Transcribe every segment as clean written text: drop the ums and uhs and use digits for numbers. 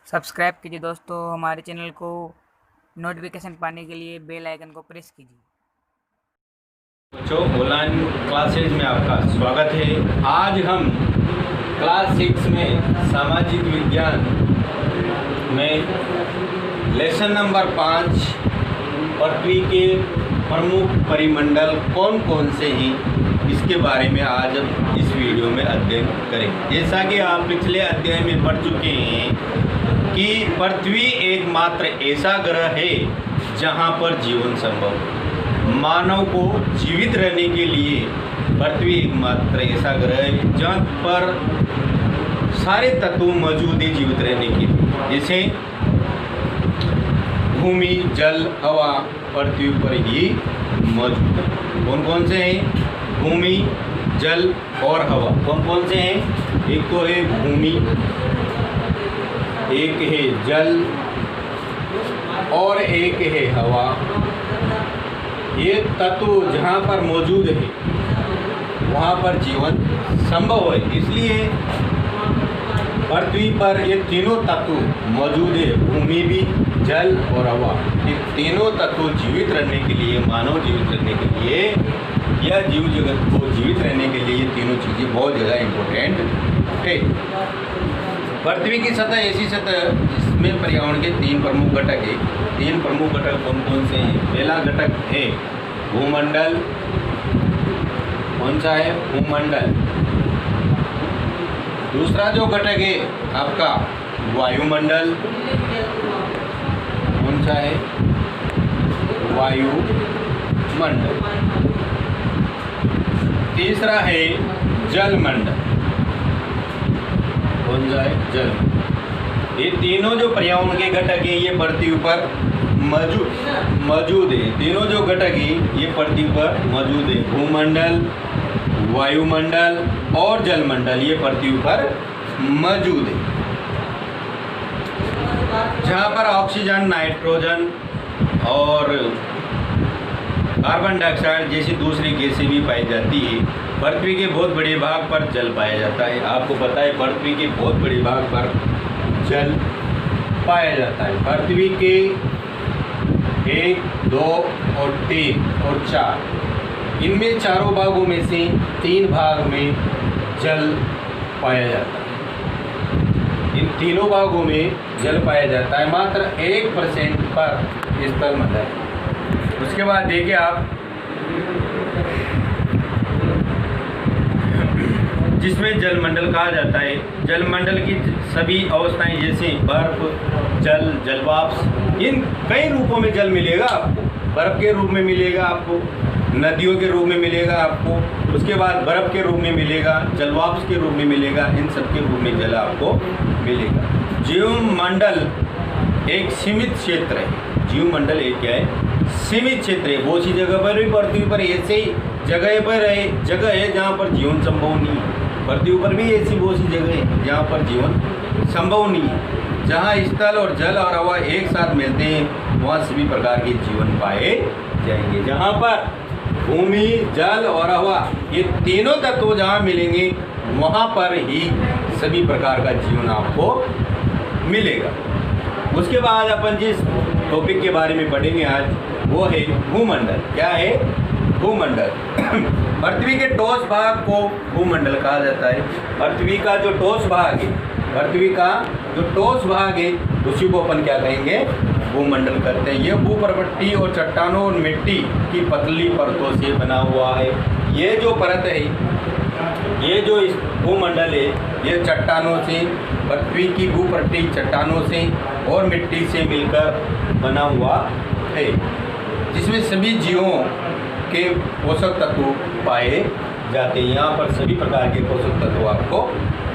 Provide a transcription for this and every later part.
Subscribe कीजिए दोस्तों हमारे चैनल को। नोटिफिकेशन पाने के लिए बेल आइकन को प्रेस कीजिए। बच्चों, ऑनलाइन क्लासेज में आपका स्वागत है। आज हम क्लास 6 में सामाजिक विज्ञान में लेसन नंबर 5 पृथ्वी के प्रमुख परिमंडल कौन कौन से हैं, इसके बारे में आज इस वीडियो में अध्ययन करेंगे। जैसा कि आप पिछले अध्याय में पढ़ चुके हैं कि पृथ्वी एकमात्र ऐसा ग्रह है जहां पर जीवन संभव है। मानव को जीवित रहने के लिए पृथ्वी एकमात्र ऐसा ग्रह है जहां पर सारे तत्व मौजूद है जीवित रहने के लिए। जैसे भूमि, जल, हवा पृथ्वी पर ही मौजूद है। कौन कौन से हैं? भूमि, जल और हवा। कौन कौन से हैं? एक तो है भूमि, एक है जल और एक है हवा। ये तत्व जहाँ पर मौजूद है वहाँ पर जीवन संभव है। इसलिए पृथ्वी पर ये तीनों तत्व मौजूद है, भूमि भी, जल और हवा। ये तीनों तत्व जीवित रहने के लिए, मानव जीवित रहने के लिए या जीव जगत को जीवित रहने के लिए ये तीनों चीज़ें बहुत ज़्यादा इम्पोर्टेंट है। पृथ्वी की सतह ऐसी सतह जिसमें पर्यावरण के 3 प्रमुख घटक है। 3 प्रमुख घटक कौन कौन से हैं? पहला घटक है भूमंडल। कौन सा है? भूमंडल। दूसरा जो घटक है आपका वायुमंडल। कौन सा है? वायुमंडल। तीसरा है जलमंडल। कौन सा है? जल। ये तीनों जो पर्यावरण के घटक हैं ये पृथ्वी पर मौजूद है। तीनों जो घटक हैं ये पृथ्वी पर मौजूद है। भूमंडल, वायुमंडल और जलमंडल ये पृथ्वी पर मौजूद है। जहाँ पर ऑक्सीजन, नाइट्रोजन और कार्बन डाइऑक्साइड जैसी दूसरी गैसें भी पाई जाती है। पृथ्वी के बहुत बड़े भाग पर जल पाया जाता है। आपको पता है पृथ्वी के बहुत बड़े भाग पर जल पाया जाता है। पृथ्वी के 1, 2 और 3 और 4 इनमें चारों भागों में से 3 भाग में जल पाया जाता है। इन तीनों भागों में जल पाया जाता है। मात्र 1% पर स्थलमंडल है। उसके बाद देखिए आप, जिसमें जलमंडल कहा जाता है। जलमंडल की सभी अवस्थाएं जैसे बर्फ, जल, जलवाष्प, इन कई रूपों में जल मिलेगा आपको। बर्फ के रूप में मिलेगा आपको, नदियों के रूप में मिलेगा आपको, उसके बाद बर्फ के रूप में मिलेगा, जलवाष्प के रूप में मिलेगा, इन सब के रूप में जल आपको मिलेगा। जीवमंडल एक सीमित क्षेत्र है। जीवमंडल एक क्या है? सीमित क्षेत्र है। बहुत सी जगह पर भी पृथ्वी पर ऐसे ही जगह है जहाँ पर जीवन संभव नहीं है। पृथ्वी पर भी ऐसी बहुत सी जगह है जहाँ पर जीवन संभव नहीं है। जहाँ स्थल और जल और हवा एक साथ मिलते हैं वहाँ सभी प्रकार के जीवन पाए जाएंगे। जहाँ पर भूमि, जल और हवा ये तीनों तत्व जहाँ मिलेंगे वहाँ पर ही सभी प्रकार का जीवन आपको मिलेगा। उसके बाद अपन जिस टॉपिक के बारे में पढ़ेंगे आज वो है भूमंडल। क्या है? भूमंडल। पृथ्वी के ठोस भाग को भूमंडल कहा जाता है। पृथ्वी का जो ठोस भाग है, पृथ्वी का जो ठोस भाग है उसी को अपन क्या कहेंगे? भूमंडल करते हैं। ये भूपर्वतीय और चट्टानों और मिट्टी की पतली परतों से बना हुआ है। ये जो परत है, ये जो इस भूमंडल है ये चट्टानों से, पृथ्वी की भूपर्वतीय चट्टानों से और मिट्टी से मिलकर बना हुआ है, जिसमें सभी जीवों के पोषक तत्व पाए जाते हैं। यहाँ पर सभी प्रकार के पोषक तत्व आपको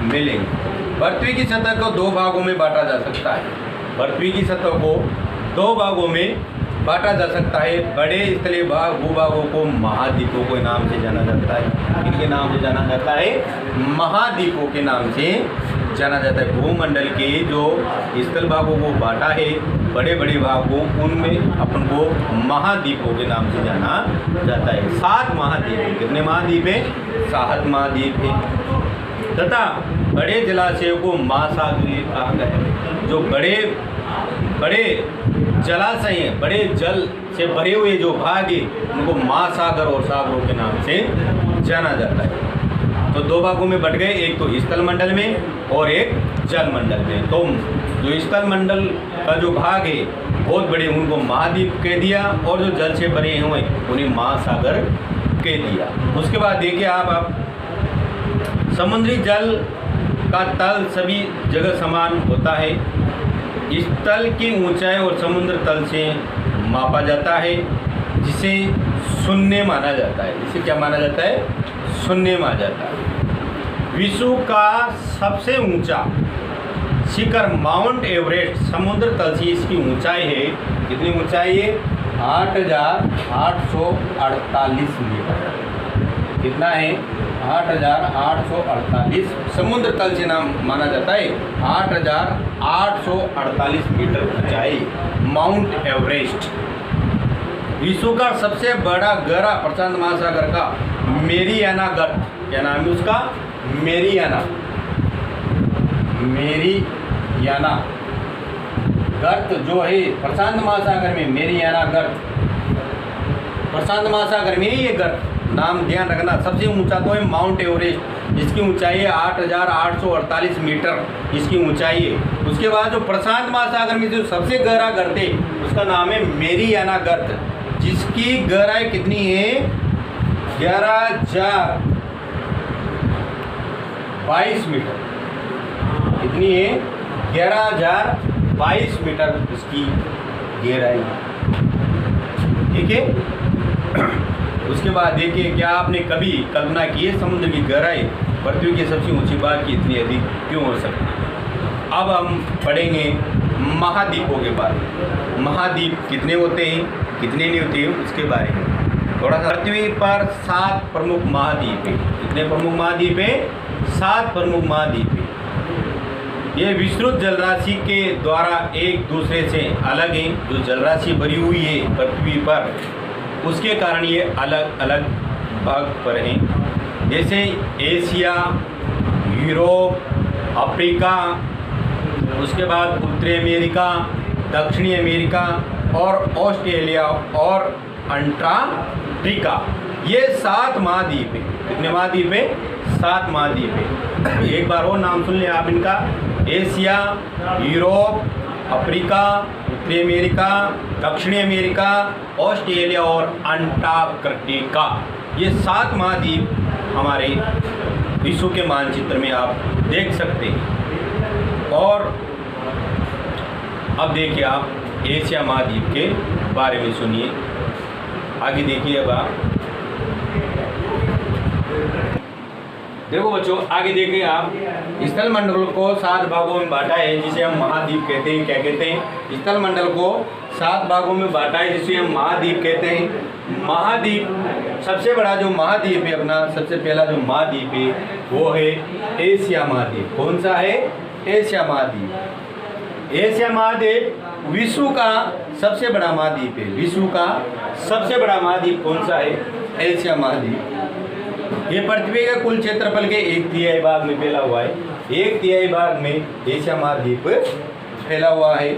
मिलेंगे। पृथ्वी की सतह को 2 भागों में बांटा जा सकता है। पृथ्वी की सतह को 2 भागों में बांटा जा सकता है। बड़े स्थलीय भूभागों को महाद्वीपों के नाम से जाना जाता है। इनके नाम से जाना जाता है? महाद्वीपों के नाम से जाना जाता है। भूमंडल के जो स्थल भागों को बांटा है, बड़े बड़े भागों, उनमें अपन को महाद्वीपों के नाम से जाना जाता है। 7 महाद्वीप है। कितने महाद्वीप है? 7 महाद्वीप है। तथा बड़े जलाशयों को महासागरीय कहा गया है। जो बड़े बड़े जलाशय हैं, बड़े जल से भरे हुए जो भाग है, उनको महासागर और सागरों के नाम से जाना जाता है। तो दो भागों में बट गए, एक तो स्थल मंडल में और एक जल मंडल में। तो जो स्थल मंडल का जो भाग है बहुत बड़े, उनको महाद्वीप कह दिया, और जो जल से भरे हुए उन्हें महासागर कह दिया। उसके बाद देखिए आप समुद्री जल का तल सभी जगह समान होता है। इस तल की ऊंचाई और समुद्र तल से मापा जाता है, जिसे शून्य माना जाता है। इसे क्या माना जाता है? शून्य माना जाता है। विश्व का सबसे ऊंचा शिखर माउंट एवरेस्ट समुद्र तल से इसकी ऊंचाई है, कितनी ऊंचाई है? 8,848 मीटर। कितना है? 8,848 समुद्र तल से नाम माना जाता है। 8,848 मीटर ऊंचाई माउंट एवरेस्ट। विश्व का सबसे बड़ा गहरा प्रशांत महासागर का मेरियाना गर्त, क्या नाम है उसका? मेरियाना गर्त जो है प्रशांत महासागर में, मेरियाना गर्त प्रशांत महासागर में ये गर्त, नाम ध्यान रखना। सबसे ऊंचा तो है माउंट एवरेस्ट, जिसकी ऊंचाई है 8,848 मीटर इसकी ऊंचाई है। उसके बाद जो प्रशांत महासागर में जो सबसे गहरा गर्त है उसका नाम है मेरियाना गर्त, जिसकी गहराई कितनी है? 11,022 मीटर। कितनी है? 11,022 मीटर इसकी गहराई। ठीक है। उसके बाद देखिए, क्या आपने कभी कल्पना की है समुद्र की गहराई पृथ्वी की सबसे ऊंची बात की इतनी अधिक क्यों हो सकती है? अब हम पढ़ेंगे महाद्वीपों के बारे में। महाद्वीप कितने होते हैं, कितने नहीं होते हैं, उसके बारे में थोड़ा सा। पृथ्वी पर 7 प्रमुख महाद्वीप हैं। कितने प्रमुख महाद्वीप हैं? 7 प्रमुख महाद्वीप हैं। ये विस्तृत जलराशि के द्वारा एक दूसरे से अलग हैं। जो जलराशि भरी हुई है पृथ्वी पर, उसके कारण ये अलग अलग भाग पर हैं। जैसे एशिया, यूरोप, अफ्रीका, उसके बाद उत्तरी अमेरिका, दक्षिणी अमेरिका और ऑस्ट्रेलिया और अंटार्कटिका। ये 7 महाद्वीप हैं। कितने महाद्वीप हैं? 7 महाद्वीप हैं। एक बार और नाम सुन लें आप इनका। एशिया, यूरोप, अफ्रीका, उत्तरी अमेरिका, दक्षिणी अमेरिका, ऑस्ट्रेलिया और अंटार्कटिका। ये 7 महाद्वीप हमारे विश्व के मानचित्र में आप देख सकते हैं। और अब देखिए आप एशिया महाद्वीप के बारे में सुनिए। आगे देखिए अब आप देखो बच्चों, आगे देखिए आप। स्थल मंडल को 7 भागों में बांटा है, जिसे हम महाद्वीप कहते हैं। क्या कहते हैं? स्थल मंडल को 7 भागों में बांटा है, जिसे हम महाद्वीप कहते हैं। महाद्वीप, सबसे बड़ा जो महाद्वीप है अपना, सबसे पहला जो महाद्वीप है वो है एशिया महाद्वीप। कौन सा है? एशिया महाद्वीप। एशिया महाद्वीप विश्व का सबसे बड़ा महाद्वीप है। विश्व का सबसे बड़ा महाद्वीप कौन सा है? एशिया महाद्वीप। ये पृथ्वी के कुल क्षेत्रफल के 1/3 भाग में फैला हुआ है। 1/3 भाग में एशिया महाद्वीप फैला हुआ है।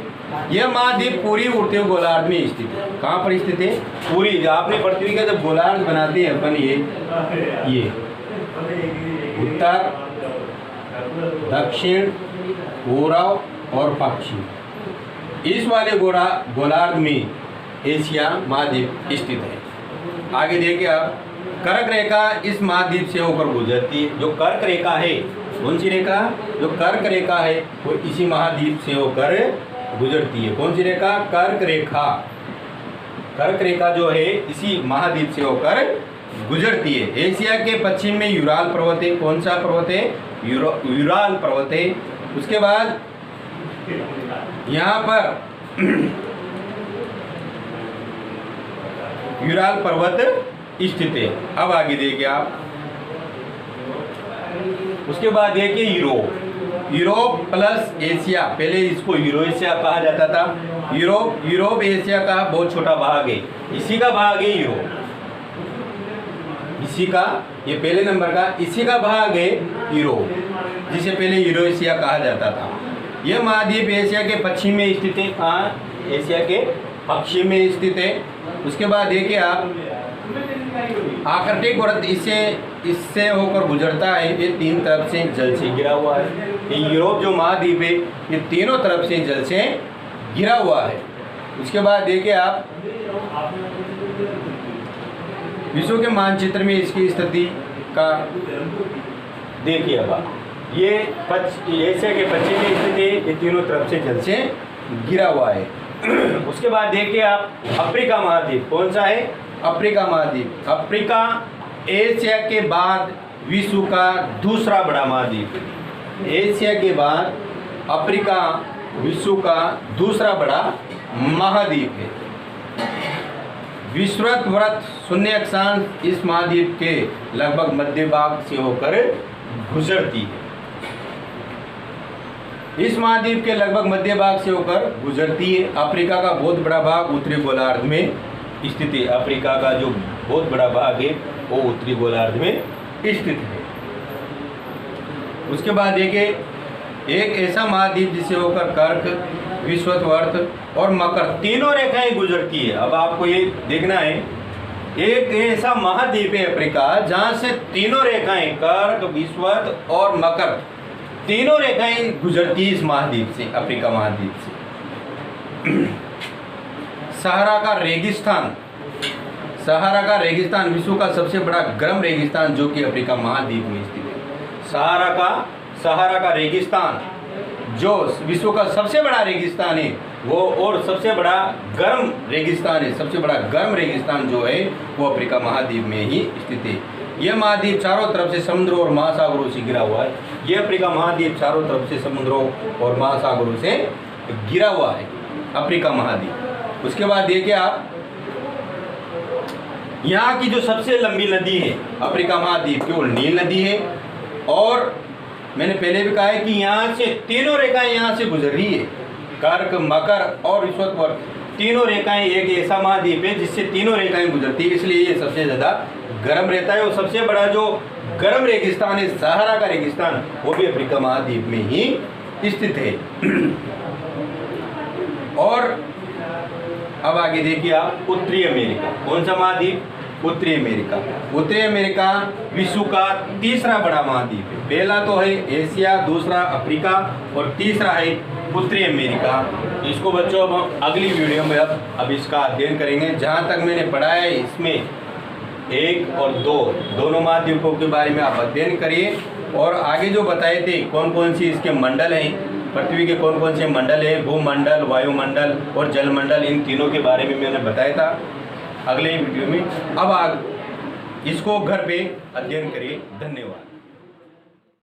यह महाद्वीप पूरी उत्तरी गोलार्ध में स्थित है। कहाँ पर स्थित है? पूरी, जो आपने पृथ्वी का जब गोलार्ध बनाते हैं अपन, ये उत्तर, दक्षिण, पूर्व और पश्चिम, इस वाले गोलार्ध में एशिया महाद्वीप स्थित है। आगे देखिए आप, कर्क रेखा इस महाद्वीप से होकर गुजरती है। जो कर्क रेखा है, कौन सी रेखा? जो कर्क रेखा है वो इसी महाद्वीप से होकर गुजरती है। कौन सी रेखा? कर्क रेखा। कर्क रेखा जो है इसी महाद्वीप से होकर गुजरती है। एशिया के पश्चिम में यूराल पर्वत है। कौन सा पर्वत है? यूराल पर्वत है। उसके बाद यहाँ पर यूराल पर्वत स्थित है। अब आगे देखिए आप, उसके बाद देखिए यूरोप प्लस एशिया। पहले इसको यूरोएशिया कहा जाता था। यूरोप एशिया का बहुत छोटा भाग है। इसी का भाग है यूरोप। इसी का, ये पहले नंबर का, इसी का भाग है यूरोप, जिसे पहले यूरेशिया कहा जाता था। यह महाद्वीप एशिया के पश्चिम में स्थित है। कहाँ? एशिया के पश्चिम में स्थित है। उसके बाद देखिए आप, आर्कटिक वृत्त इससे होकर गुजरता है। ये तीन तरफ से जल से घिरा हुआ है। ये यूरोप जो महाद्वीप है ये तीनों तरफ से जल से घिरा हुआ है। उसके बाद देखिए आप, विश्व के मानचित्र में इसकी स्थिति का देखिए अब आप, ये एशिया के पश्चिम में स्थित है। ये तीनों तरफ से जल से घिरा हुआ है। उसके बाद देखिए आप, अफ्रीका महाद्वीप कौन सा है? अफ्रीका महाद्वीप। अफ्रीका एशिया के बाद विश्व का दूसरा बड़ा महाद्वीप है। एशिया के बाद अफ्रीका विश्व का दूसरा बड़ा महाद्वीप है। विषुवत वृत्त शून्य अक्षांश इस महाद्वीप के लगभग मध्य भाग से होकर गुजरती है। इस महाद्वीप के लगभग मध्य भाग से होकर गुजरती है। अफ्रीका का बहुत बड़ा भाग उत्तरी गोलार्ध में स्थित है। अफ्रीका का जो बहुत बड़ा भाग है वो उत्तरी गोलार्ध में स्थित है। उसके बाद देखिए, एक ऐसा महाद्वीप जिसे होकर कर्क, विषुवत वृत्त और मकर तीनों रेखाएं गुजरती है। अब आपको ये देखना है, एक ऐसा महाद्वीप है अफ्रीका जहां से तीनों रेखाएं कर्क, विषुवत और मकर तीनों रेखाएं गुजरती है इस महाद्वीप से, अफ्रीका महाद्वीप से। सहारा का रेगिस्तान विश्व का सबसे बड़ा गर्म रेगिस्तान जो कि अफ्रीका महाद्वीप में स्थित है। सहारा का रेगिस्तान जो विश्व का सबसे बड़ा रेगिस्तान है वो, और सबसे बड़ा गर्म रेगिस्तान है। सबसे बड़ा गर्म रेगिस्तान जो है वो अफ्रीका महाद्वीप में ही स्थित है। यह महाद्वीप चारों तरफ से समुद्रों और महासागरों से घिरा हुआ है। यह अफ्रीका महाद्वीप चारों तरफ से समुद्रों और महासागरों से घिरा हुआ है, अफ्रीका महाद्वीप। उसके बाद देखिए आप, यहाँ की जो सबसे लंबी नदी है अफ्रीका महाद्वीप की, वो नील नदी है। और मैंने पहले भी कहा है कि यहाँ से तीनों रेखाएं यहाँ से गुजर रही है। कर्क, मकर और विषुवत वृत्त तीनों रेखाएं, एक ऐसा महाद्वीप है जिससे तीनों रेखाएं गुजरती है, इसलिए ये सबसे ज़्यादा गर्म रहता है। और सबसे बड़ा जो गर्म रेगिस्तान है, सहारा का रेगिस्तान, वो भी अफ्रीका महाद्वीप में ही स्थित है। और अब आगे देखिए आप, उत्तरी अमेरिका कौन सा महाद्वीप? उत्तरी अमेरिका। उत्तरी अमेरिका विश्व का तीसरा बड़ा महाद्वीप है। पहला तो है एशिया, दूसरा अफ्रीका और तीसरा है उत्तरी अमेरिका। इसको बच्चों अब हम अगली वीडियो में अब इसका अध्ययन करेंगे। जहाँ तक मैंने पढ़ा है इसमें 1 और 2 दोनों महाद्वीपों के बारे में आप अध्ययन करिए। और आगे जो बताए थे कौन कौन सी इसके मंडल हैं, पृथ्वी के कौन कौन से मंडल हैं, भूमंडल, वायुमंडल और जलमंडल, इन तीनों के बारे में मैंने बताया था अगले वीडियो में। अब इसको घर पे अध्ययन करिए। धन्यवाद।